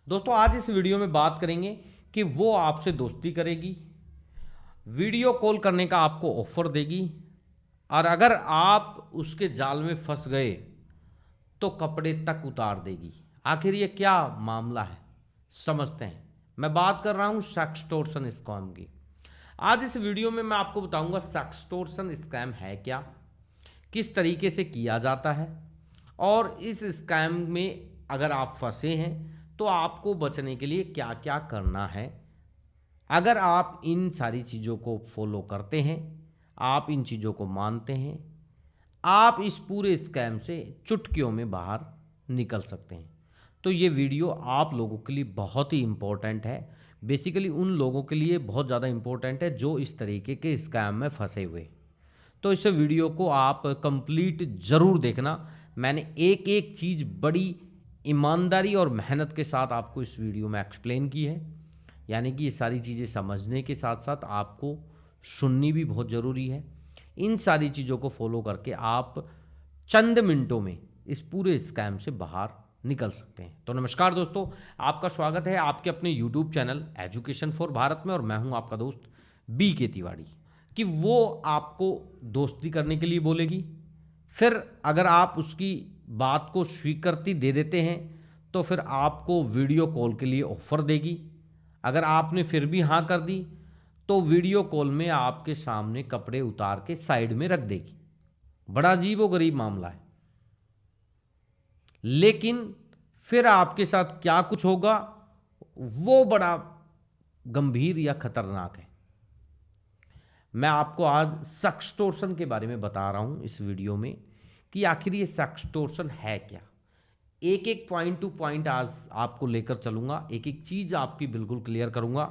दोस्तों आज इस वीडियो में बात करेंगे कि वो आपसे दोस्ती करेगी, वीडियो कॉल करने का आपको ऑफर देगी और अगर आप उसके जाल में फंस गए तो कपड़े तक उतार देगी। आखिर ये क्या मामला है, समझते हैं। मैं बात कर रहा हूँ सेक्सटोर्शन स्कैम की। आज इस वीडियो में मैं आपको बताऊंगा सेक्सटोर्शन स्कैम है क्या, किस तरीके से किया जाता है और इस स्कैम में अगर आप फंसे हैं तो आपको बचने के लिए क्या क्या करना है। अगर आप इन सारी चीज़ों को फॉलो करते हैं, आप इन चीज़ों को मानते हैं, आप इस पूरे स्कैम से चुटकियों में बाहर निकल सकते हैं। तो ये वीडियो आप लोगों के लिए बहुत ही इम्पोर्टेंट है। बेसिकली उन लोगों के लिए बहुत ज़्यादा इम्पोर्टेंट है जो इस तरीके के स्कैम में फंसे हुए। तो इस वीडियो को आप कंप्लीट ज़रूर देखना। मैंने एक एक चीज़ बड़ी ईमानदारी और मेहनत के साथ आपको इस वीडियो में एक्सप्लेन की है। यानी कि ये सारी चीज़ें समझने के साथ साथ आपको सुननी भी बहुत ज़रूरी है। इन सारी चीज़ों को फॉलो करके आप चंद मिनटों में इस पूरे स्कैम से बाहर निकल सकते हैं। तो नमस्कार दोस्तों, आपका स्वागत है आपके अपने YouTube channel education for Bharat में और मैं हूं आपका दोस्त बी के तिवारी। कि वो आपको दोस्ती करने के लिए बोलेगी, फिर अगर आप उसकी बात को स्वीकृति दे देते हैं तो फिर आपको वीडियो कॉल के लिए ऑफ़र देगी। अगर आपने फिर भी हाँ कर दी तो वीडियो कॉल में आपके सामने कपड़े उतार के साइड में रख देगी। बड़ा अजीब व गरीब मामला है। लेकिन फिर आपके साथ क्या कुछ होगा वो बड़ा गंभीर या खतरनाक है। मैं आपको आज सेक्सटोर्शन के बारे में बता रहा हूं इस वीडियो में कि आखिर ये सेक्सटोर्शन है क्या। एक एक पॉइंट टू पॉइंट आज आपको लेकर चलूंगा, एक एक चीज़ आपकी बिल्कुल क्लियर करूंगा।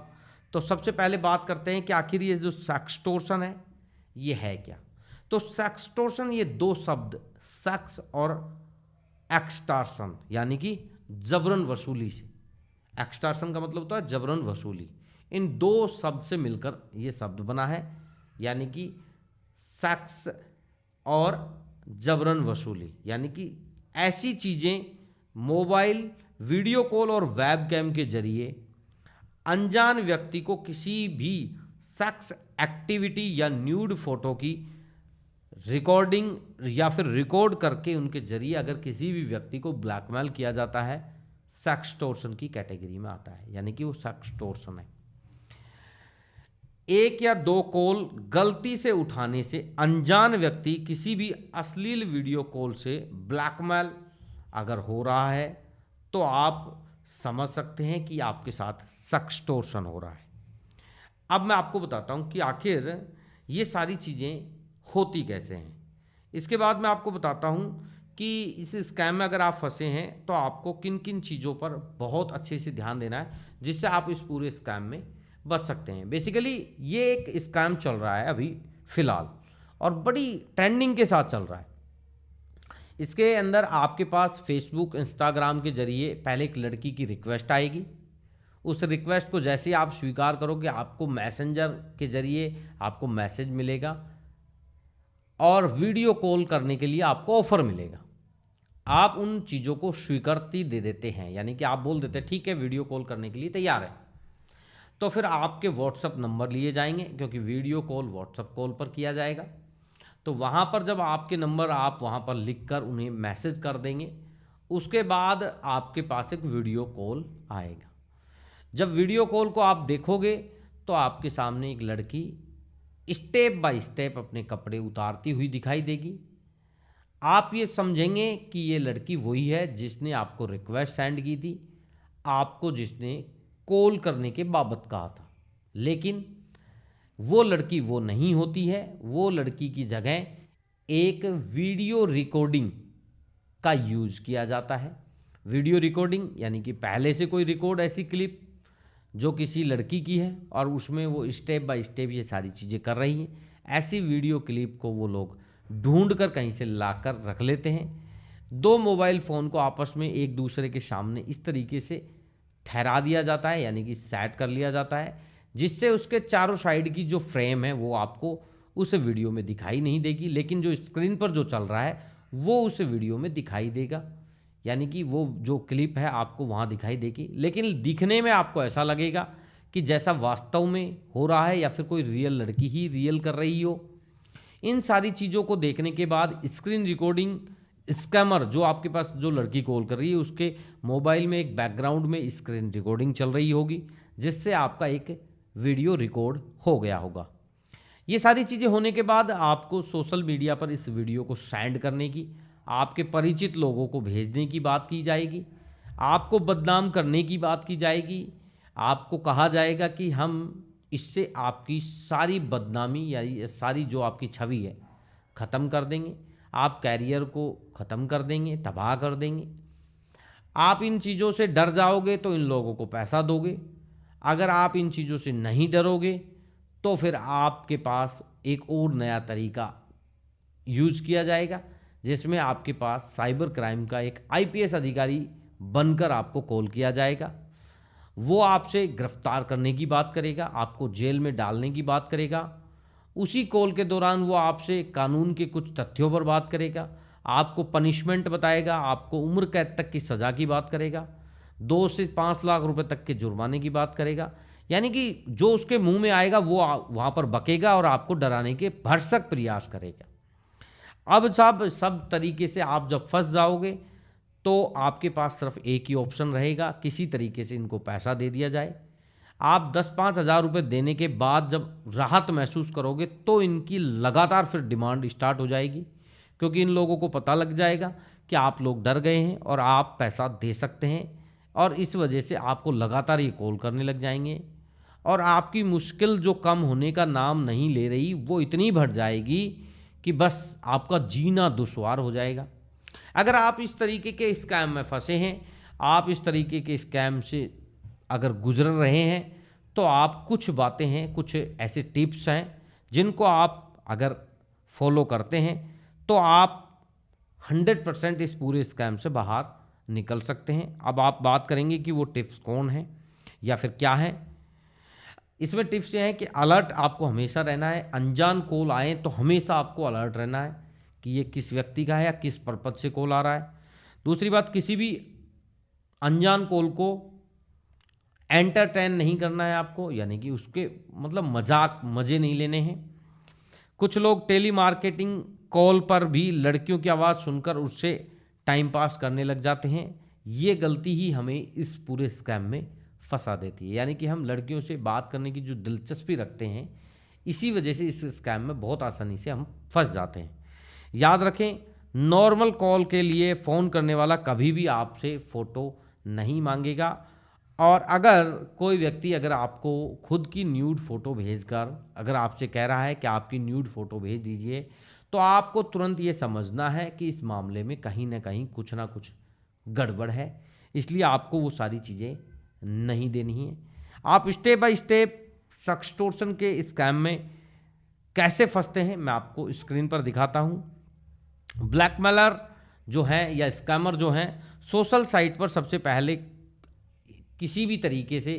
तो सबसे पहले बात करते हैं कि आखिर ये जो सेक्सटोर्शन है ये है क्या। तो सेक्सटोर्शन ये दो शब्द सेक्स और एक्सटॉर्शन यानी कि जबरन वसूली से, एक्सटॉर्शन का मतलब होता है जबरन वसूली, इन दो शब्द से मिलकर ये शब्द बना है। यानी कि सेक्स और जबरन वसूली यानी कि ऐसी चीज़ें मोबाइल, वीडियो कॉल और वेब कैम के जरिए अनजान व्यक्ति को किसी भी सेक्स एक्टिविटी या न्यूड फोटो की रिकॉर्डिंग या फिर रिकॉर्ड करके उनके जरिए अगर किसी भी व्यक्ति को ब्लैकमेल किया जाता है, सेक्सटोर्शन की कैटेगरी में आता है। यानी कि वो सेक्सटोर्शन है। एक या दो कॉल गलती से उठाने से अनजान व्यक्ति किसी भी अश्लील वीडियो कॉल से ब्लैकमेल अगर हो रहा है तो आप समझ सकते हैं कि आपके साथ सेक्सटोर्शन हो रहा है। अब मैं आपको बताता हूं कि आखिर ये सारी चीज़ें होती कैसे हैं। इसके बाद मैं आपको बताता हूं कि इस स्कैम में अगर आप फंसे हैं तो आपको किन किन चीज़ों पर बहुत अच्छे से ध्यान देना है जिससे आप इस पूरे स्कैम में बच सकते हैं। बेसिकली ये एक स्कैम चल रहा है अभी फ़िलहाल और बड़ी ट्रेंडिंग के साथ चल रहा है। इसके अंदर आपके पास फेसबुक, इंस्टाग्राम के जरिए पहले एक लड़की की रिक्वेस्ट आएगी। उस रिक्वेस्ट को जैसे ही आप स्वीकार करोगे आपको मैसेंजर के जरिए आपको मैसेज मिलेगा और वीडियो कॉल करने के लिए आपको ऑफ़र मिलेगा। आप उन चीज़ों को स्वीकृति दे देते हैं, यानी कि आप बोल देते हैं ठीक है वीडियो कॉल करने के लिए तैयार है। तो फिर आपके व्हाट्सअप नंबर लिए जाएंगे क्योंकि वीडियो कॉल व्हाट्सअप कॉल पर किया जाएगा। तो वहाँ पर जब आपके नंबर आप वहाँ पर लिख कर उन्हें मैसेज कर देंगे, उसके बाद आपके पास एक वीडियो कॉल आएगा। जब वीडियो कॉल को आप देखोगे तो आपके सामने एक लड़की स्टेप बाय स्टेप अपने कपड़े उतारती हुई दिखाई देगी। आप ये समझेंगे कि ये लड़की वही है जिसने आपको रिक्वेस्ट सेंड की थी, आपको जिसने कॉल करने के बाबत कहा था। लेकिन वो लड़की वो नहीं होती है। वो लड़की की जगह एक वीडियो रिकॉर्डिंग का यूज़ किया जाता है। वीडियो रिकॉर्डिंग यानी कि पहले से कोई रिकॉर्ड ऐसी क्लिप जो किसी लड़की की है और उसमें वो स्टेप बाय स्टेप ये सारी चीज़ें कर रही हैं। ऐसी वीडियो क्लिप को वो लोग ढूंढ कर कहीं से लाकर रख लेते हैं। दो मोबाइल फ़ोन को आपस में एक दूसरे के सामने इस तरीके से ठहरा दिया जाता है, यानी कि सेट कर लिया जाता है, जिससे उसके चारों साइड की जो फ्रेम है वो आपको उस वीडियो में दिखाई नहीं देगी, लेकिन जो स्क्रीन पर जो चल रहा है वो उस वीडियो में दिखाई देगा। यानी कि वो जो क्लिप है आपको वहाँ दिखाई देगी, लेकिन दिखने में आपको ऐसा लगेगा कि जैसा वास्तव में हो रहा है या फिर कोई रियल लड़की ही रियल कर रही हो। इन सारी चीज़ों को देखने के बाद स्क्रीन रिकॉर्डिंग स्कैमर जो आपके पास जो लड़की कॉल कर रही है उसके मोबाइल में एक बैकग्राउंड में स्क्रीन रिकॉर्डिंग चल रही होगी, जिससे आपका एक वीडियो रिकॉर्ड हो गया होगा। ये सारी चीज़ें होने के बाद आपको सोशल मीडिया पर इस वीडियो को सेंड करने की, आपके परिचित लोगों को भेजने की बात की जाएगी, आपको बदनाम करने की बात की जाएगी। आपको कहा जाएगा कि हम इससे आपकी सारी बदनामी या ये सारी जो आपकी छवि है ख़त्म कर देंगे, आप कैरियर को ख़त्म कर देंगे, तबाह कर देंगे। आप इन चीज़ों से डर जाओगे तो इन लोगों को पैसा दोगे, अगर आप इन चीज़ों से नहीं डरोगे तो फिर आपके पास एक और नया तरीका यूज किया जाएगा, जिसमें आपके पास साइबर क्राइम का एक आईपीएस अधिकारी बनकर आपको कॉल किया जाएगा। वो आपसे गिरफ्तार करने की बात करेगा, आपको जेल में डालने की बात करेगा। उसी कॉल के दौरान वो आपसे कानून के कुछ तथ्यों पर बात करेगा, आपको पनिशमेंट बताएगा, आपको उम्र कैद तक की सज़ा की बात करेगा, 2 से 5 लाख रुपए तक के जुर्माने की बात करेगा। यानी कि जो उसके मुंह में आएगा वो वहाँ पर बकेगा और आपको डराने के भरसक प्रयास करेगा। अब सब तरीके से आप जब फंस जाओगे तो आपके पास सिर्फ एक ही ऑप्शन रहेगा, किसी तरीके से इनको पैसा दे दिया जाए। आप 10-5 हज़ार रुपये देने के बाद जब राहत महसूस करोगे तो इनकी लगातार फिर डिमांड स्टार्ट हो जाएगी, क्योंकि इन लोगों को पता लग जाएगा कि आप लोग डर गए हैं और आप पैसा दे सकते हैं, और इस वजह से आपको लगातार ये कॉल करने लग जाएंगे और आपकी मुश्किल जो कम होने का नाम नहीं ले रही वो इतनी बढ़ जाएगी कि बस आपका जीना दुश्वार हो जाएगा। अगर आप इस तरीके के स्कैम में फंसे हैं, आप इस तरीके के स्कैम से अगर गुजर रहे हैं, तो आप कुछ बातें हैं, कुछ ऐसे टिप्स हैं जिनको आप अगर फॉलो करते हैं तो आप 100% इस पूरे स्कैम से बाहर निकल सकते हैं। अब आप बात करेंगे कि वो टिप्स कौन हैं या फिर क्या हैं। इसमें टिप्स ये हैं कि अलर्ट आपको हमेशा रहना है, अनजान कॉल आए तो हमेशा आपको अलर्ट रहना है कि ये किस व्यक्ति का है या किस पर्पज से कॉल आ रहा है। दूसरी बात, किसी भी अनजान कॉल को एंटरटेन नहीं करना है आपको, यानी कि उसके मतलब मज़े नहीं लेने हैं। कुछ लोग टेली मार्केटिंग कॉल पर भी लड़कियों की आवाज़ सुनकर उससे टाइम पास करने लग जाते हैं। ये गलती ही हमें इस पूरे स्कैम में फंसा देती है, यानी कि हम लड़कियों से बात करने की जो दिलचस्पी रखते हैं, इसी वजह से इस स्कैम में बहुत आसानी से हम फंस जाते हैं। याद रखें, नॉर्मल कॉल के लिए फ़ोन करने वाला कभी भी आपसे फ़ोटो नहीं मांगेगा, और अगर कोई व्यक्ति अगर आपको खुद की न्यूड फ़ोटो भेजकर अगर आपसे कह रहा है कि आपकी न्यूड फ़ोटो भेज दीजिए, तो आपको तुरंत ये समझना है कि इस मामले में कहीं ना कहीं कुछ ना कुछ गड़बड़ है, इसलिए आपको वो सारी चीज़ें नहीं देनी है। आप स्टेप बाय स्टेप सेक्सटॉर्शन के स्कैम में कैसे फंसते हैं मैं आपको स्क्रीन पर दिखाता हूँ। ब्लैकमेलर जो हैं या स्कैमर जो हैं, सोशल साइट पर सबसे पहले किसी भी तरीके से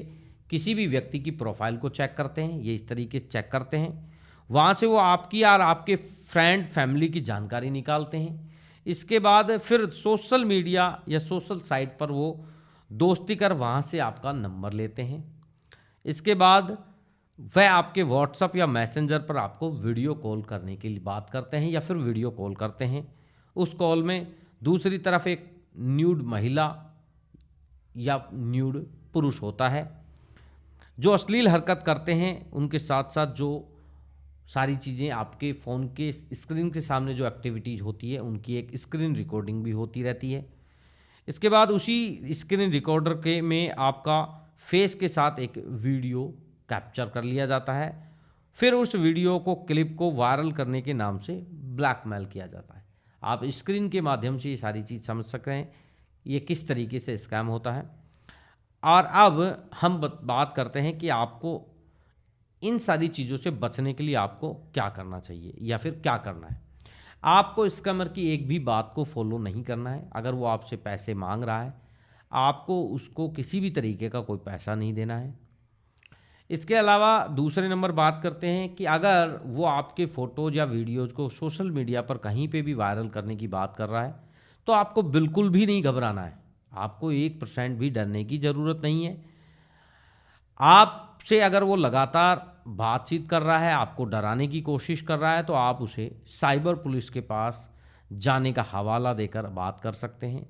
किसी भी व्यक्ति की प्रोफाइल को चेक करते हैं। ये इस तरीके से चेक करते हैं, वहाँ से वो आपकी और आपके फ्रेंड फैमिली की जानकारी निकालते हैं। इसके बाद फिर सोशल मीडिया या सोशल साइट पर वो दोस्ती कर वहाँ से आपका नंबर लेते हैं। इसके बाद वह आपके व्हाट्सएप या मैसेंजर पर आपको वीडियो कॉल करने के लिए बात करते हैं या फिर वीडियो कॉल करते हैं। उस कॉल में दूसरी तरफ एक न्यूड महिला या न्यूड पुरुष होता है जो अश्लील हरकत करते हैं। उनके साथ साथ जो सारी चीज़ें आपके फ़ोन के स्क्रीन के सामने जो एक्टिविटीज़ होती है उनकी एक स्क्रीन रिकॉर्डिंग भी होती रहती है। इसके बाद उसी स्क्रीन रिकॉर्डर के में आपका फेस के साथ एक वीडियो कैप्चर कर लिया जाता है। फिर उस वीडियो को क्लिप को वायरल करने के नाम से ब्लैकमेल किया जाता है। आप स्क्रीन के माध्यम से ये सारी चीज़ समझ सकते हैं ये किस तरीके से स्कैम होता है। और अब हम बात करते हैं कि आपको इन सारी चीज़ों से बचने के लिए आपको क्या करना चाहिए या फिर क्या करना है। आपको स्कैमर की एक भी बात को फॉलो नहीं करना है। अगर वो आपसे पैसे मांग रहा है, आपको उसको किसी भी तरीके का कोई पैसा नहीं देना है। इसके अलावा दूसरे नंबर बात करते हैं कि अगर वो आपके फ़ोटोज़ या वीडियोज़ को सोशल मीडिया पर कहीं पे भी वायरल करने की बात कर रहा है, तो आपको बिल्कुल भी नहीं घबराना है, आपको 1% भी डरने की ज़रूरत नहीं है। आपसे अगर वो लगातार बातचीत कर रहा है, आपको डराने की कोशिश कर रहा है, तो आप उसे साइबर पुलिस के पास जाने का हवाला देकर बात कर सकते हैं।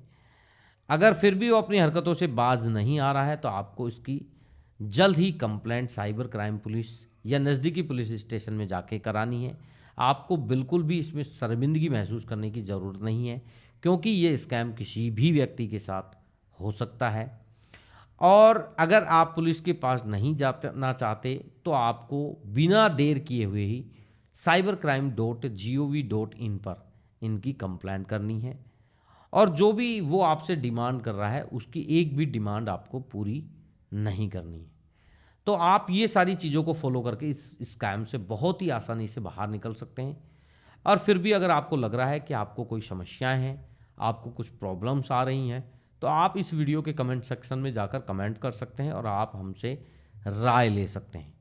अगर फिर भी वो अपनी हरकतों से बाज नहीं आ रहा है, तो आपको इसकी जल्द ही कंप्लेंट साइबर क्राइम पुलिस या नज़दीकी पुलिस स्टेशन में जाके करानी है। आपको बिल्कुल भी इसमें शर्मिंदगी महसूस करने की ज़रूरत नहीं है, क्योंकि ये स्कैम किसी भी व्यक्ति के साथ हो सकता है। और अगर आप पुलिस के पास नहीं जाना चाहते, तो आपको बिना देर किए हुए ही cybercrime.gov.in पर इनकी कंप्लेंट करनी है। और जो भी वो आपसे डिमांड कर रहा है, उसकी एक भी डिमांड आपको पूरी नहीं करनी है। तो आप ये सारी चीज़ों को फॉलो करके इस स्कैम से बहुत ही आसानी से बाहर निकल सकते हैं। और फिर भी अगर आपको लग रहा है कि आपको कोई समस्याएं हैं, आपको कुछ प्रॉब्लम्स आ रही हैं, तो आप इस वीडियो के कमेंट सेक्शन में जाकर कमेंट कर सकते हैं और आप हमसे राय ले सकते हैं।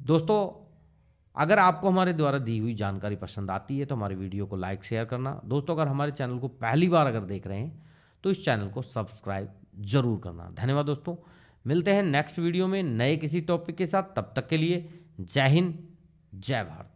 दोस्तों, अगर आपको हमारे द्वारा दी हुई जानकारी पसंद आती है तो हमारे वीडियो को लाइक शेयर करना। दोस्तों, अगर हमारे चैनल को पहली बार अगर देख रहे हैं तो इस चैनल को सब्सक्राइब जरूर करना। धन्यवाद दोस्तों, मिलते हैं नेक्स्ट वीडियो में नए किसी टॉपिक के साथ। तब तक के लिए जय हिंद, जय भारत।